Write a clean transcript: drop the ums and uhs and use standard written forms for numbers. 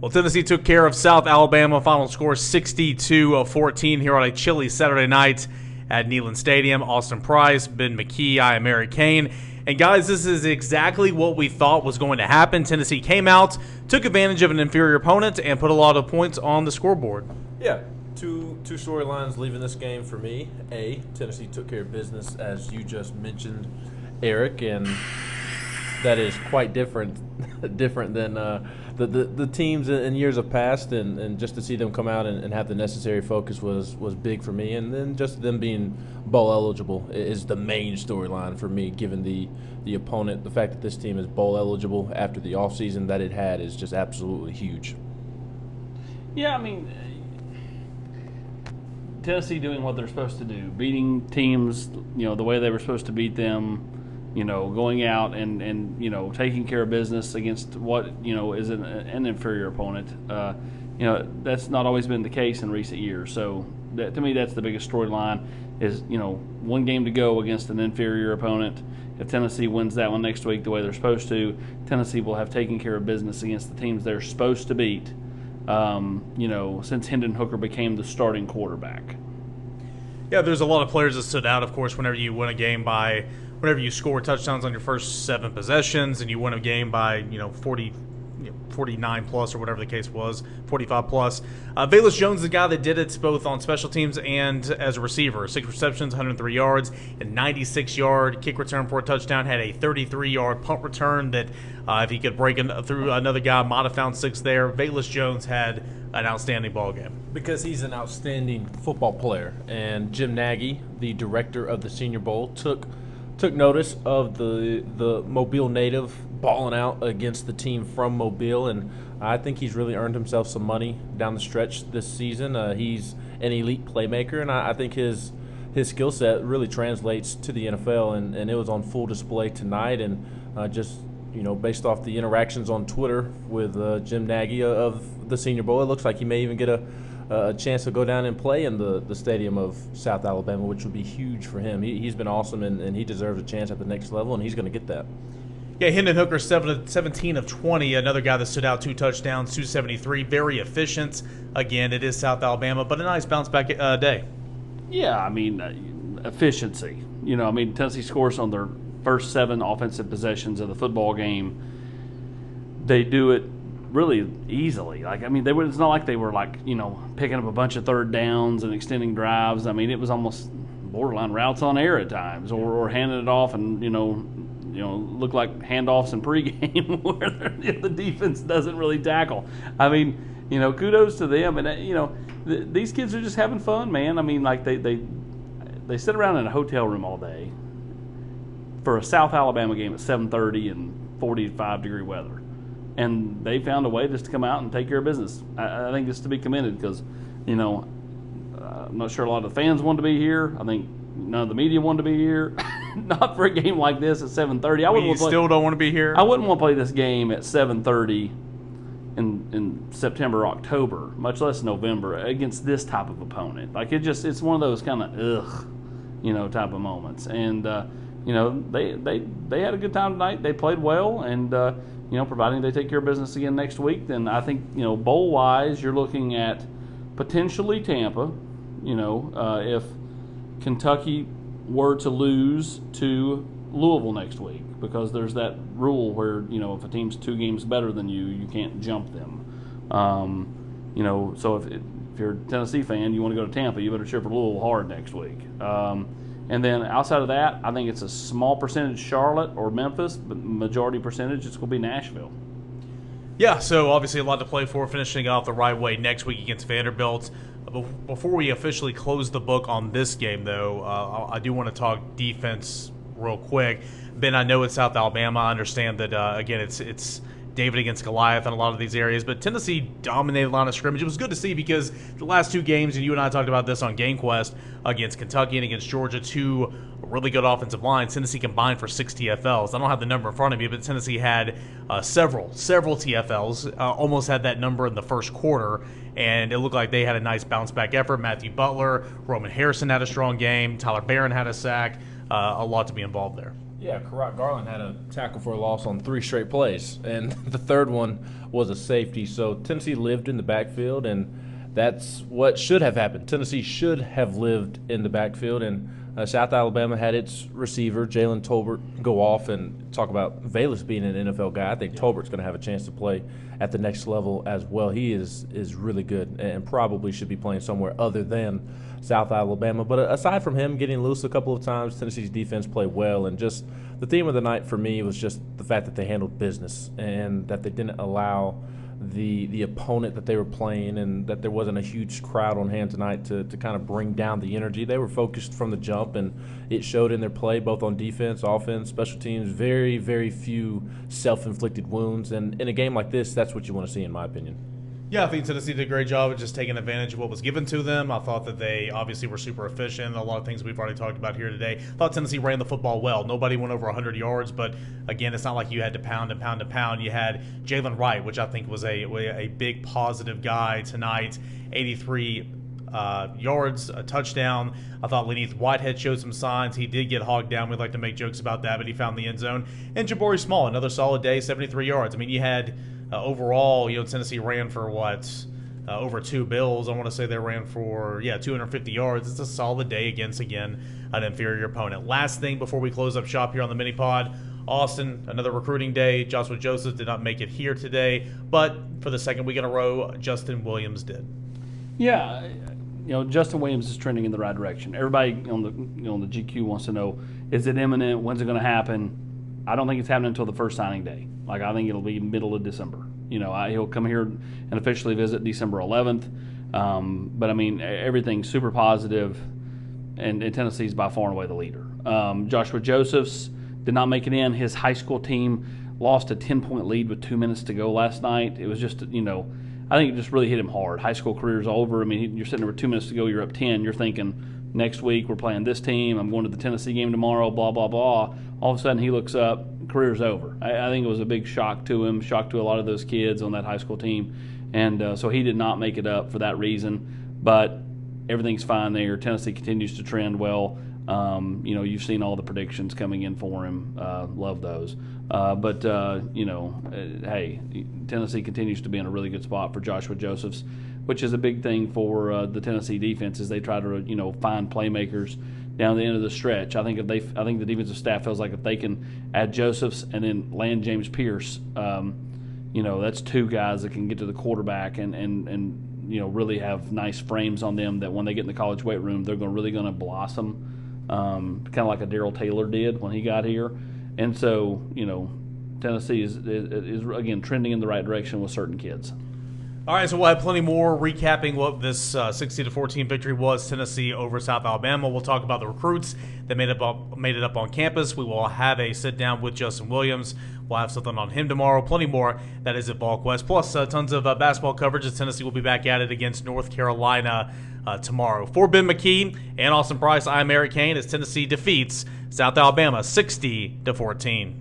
Well, Tennessee took care of South Alabama. Final score 62-14 here on a chilly Saturday night at Neyland Stadium. Austin Price, Ben McKee, I am Eric Cain. And guys, this is exactly what we thought was going to happen. Tennessee came out, took advantage of an inferior opponent, and put a lot of points on the scoreboard. Yeah, two storylines leaving this game for me. A, Tennessee took care of business, as you just mentioned, Eric, and that is quite different than the teams in years of past, and just to see them come out and have the necessary focus was big for me. And then just them being bowl eligible is the main storyline for me, given the opponent. The fact that this team is bowl eligible after the offseason that it had is just absolutely huge. Yeah, I mean, Tennessee doing what they're supposed to do, beating teams, the way they were supposed to beat them. Going out and taking care of business against what, is an inferior opponent. That's not always been the case in recent years. So to me, that's the biggest storyline is, one game to go against an inferior opponent. If Tennessee wins that one next week the way they're supposed to, Tennessee will have taken care of business against the teams they're supposed to beat, since Hendon Hooker became the starting quarterback. Yeah, there's a lot of players that stood out, of course, whenever you win a game by – whenever you score touchdowns on your first 7 possessions and you win a game by 49 plus or whatever the case was, 45 plus. Velus Jones is the guy that did it both on special teams and as a receiver. 6 receptions, 103 yards, and 96-yard kick return for a touchdown. Had a 33-yard punt return that if he could break through another guy, might have found 6 there. Velus Jones had an outstanding ball game. Because he's an outstanding football player. And Jim Nagy, the director of the Senior Bowl, took notice of the Mobile native balling out against the team from Mobile, and I think he's really earned himself some money down the stretch this season. He's an elite playmaker, and I think his skill set really translates to the NFL, and it was on full display tonight. And based off the interactions on Twitter with Jim Nagy of the Senior Bowl, it looks like he may even get a chance to go down and play in the stadium of South Alabama, which would be huge for him. He's been awesome, and he deserves a chance at the next level, and he's going to get that. Yeah, Hendon Hooker, 17 of 20. Another guy that stood out, 2 touchdowns, 273. Very efficient. Again, it is South Alabama, but a nice bounce-back day. Yeah, I mean, efficiency. Tennessee scores on their first 7 offensive possessions of the football game. They do it really easily. It's not like they were picking up a bunch of third downs and extending drives. It was almost borderline routes on air at times, or handing it off and look like handoffs in pregame where the defense doesn't really tackle. Kudos to them, and these kids are just having fun, man. They sit around in a hotel room all day for a South Alabama game at 7:30 and 45-degree weather. And they found a way just to come out and take care of business. I think it's to be commended because, I'm not sure a lot of the fans wanted to be here. I think none of the media wanted to be here. Not for a game like this at 7:30. You still don't want to be here? I wouldn't want to play this game at 7:30 in September or October, much less November, against this type of opponent. It's one of those kind of type of moments. And they had a good time tonight. They played well, and providing they take care of business again next week, then I think, bowl-wise, you're looking at potentially Tampa, if Kentucky were to lose to Louisville next week, because there's that rule where, if a team's 2 games better than you can't jump them. So if you're a Tennessee fan, you want to go to Tampa, you better cheer for Louisville hard next week. And then outside of that, I think it's a small percentage Charlotte or Memphis, but majority percentage it's going to be Nashville. Yeah, so obviously a lot to play for, finishing off the right way next week against Vanderbilt. Before we officially close the book on this game, though, I do want to talk defense real quick. Ben, I know it's South Alabama. I understand that, again, it's David against Goliath in a lot of these areas, but Tennessee dominated line of scrimmage. It was good to see because the last 2 games, and you and I talked about this on GameQuest, against Kentucky and against Georgia, 2 really good offensive lines. Tennessee combined for 6 TFLs. I don't have the number in front of me, but Tennessee had several TFLs, almost had that number in the first quarter, and it looked like they had a nice bounce-back effort. Matthew Butler, Roman Harrison had a strong game. Tyler Barron had a sack. A lot to be involved there. Yeah, Karat Garland had a tackle for a loss on 3 straight plays, and the third one was a safety. So Tennessee lived in the backfield, and that's what should have happened. Tennessee should have lived in the backfield, and South Alabama had its receiver, Jalen Tolbert, go off and talk about Velus being an NFL guy. I think Tolbert's going to have a chance to play at the next level as well. He is really good and probably should be playing somewhere other than South Alabama. But aside from him getting loose a couple of times, Tennessee's defense played well. And just the theme of the night for me was just the fact that they handled business and that they didn't allow the opponent that they were playing, and that there wasn't a huge crowd on hand tonight to kind of bring down the energy. They were focused from the jump, and it showed in their play, both on defense, offense, special teams. Very, very few self-inflicted wounds. And in a game like this, that's what you want to see, in my opinion. Yeah, I think Tennessee did a great job of just taking advantage of what was given to them. I thought that they obviously were super efficient. A lot of things we've already talked about here today. I thought Tennessee ran the football well. Nobody went over 100 yards, but again, it's not like you had to pound and pound and pound. You had Jalen Wright, which I think was a big positive guy tonight, 83 yards, a touchdown. I thought Lenith Whitehead showed some signs. He did get hogged down. We'd like to make jokes about that, but he found the end zone. And Jabari Small, another solid day, 73 yards. I mean, you had overall, Tennessee ran for over 2 bills. I want to say they ran for 250 yards. It's a solid day against, again, an inferior opponent. Last thing before we close up shop here on the mini pod, Austin, another recruiting day. Joshua Joseph did not make it here today, but for the second week in a row, Justin Williams did. Yeah, Justin Williams is trending in the right direction. Everybody on the GQ wants to know, is it imminent? When's it going to happen? I don't think it's happening until the first signing day. I think it'll be middle of December. He'll come here and officially visit December 11th. But, I mean, everything's super positive, and Tennessee's by far and away the leader. Joshua Josephs did not make it in. His high school team lost a 10-point lead with 2 minutes to go last night. It was just, I think it just really hit him hard. High school career's over. I mean, you're sitting there with 2 minutes to go. You're up 10. You're thinking, next week we're playing this team. I'm going to the Tennessee game tomorrow, blah, blah, blah. All of a sudden he looks up, career's over. I think it was a big shock to him, shock to a lot of those kids on that high school team. And so he did not make it up for that reason. But everything's fine there. Tennessee continues to trend well. You've seen all the predictions coming in for him. Love those. Hey, Tennessee continues to be in a really good spot for Joshua Josephs, which is a big thing for the Tennessee defense as they try to find playmakers down the end of the stretch. I think the defensive staff feels like if they can add Josephs and then land James Pierce, that's 2 guys that can get to the quarterback and really have nice frames on them that when they get in the college weight room, they're really going to blossom, kind of like a Darrell Taylor did when he got here. And so, Tennessee is again trending in the right direction with certain kids. All right, so we'll have plenty more recapping what this 60-14 victory was, Tennessee over South Alabama. We'll talk about the recruits that made it up on campus. We will have a sit-down with Justin Williams. We'll have something on him tomorrow. Plenty more. That is at VolQuest. Plus, tons of basketball coverage as Tennessee will be back at it against North Carolina tomorrow. For Ben McKee and Austin Price, I'm Eric Cain as Tennessee defeats South Alabama 60-14.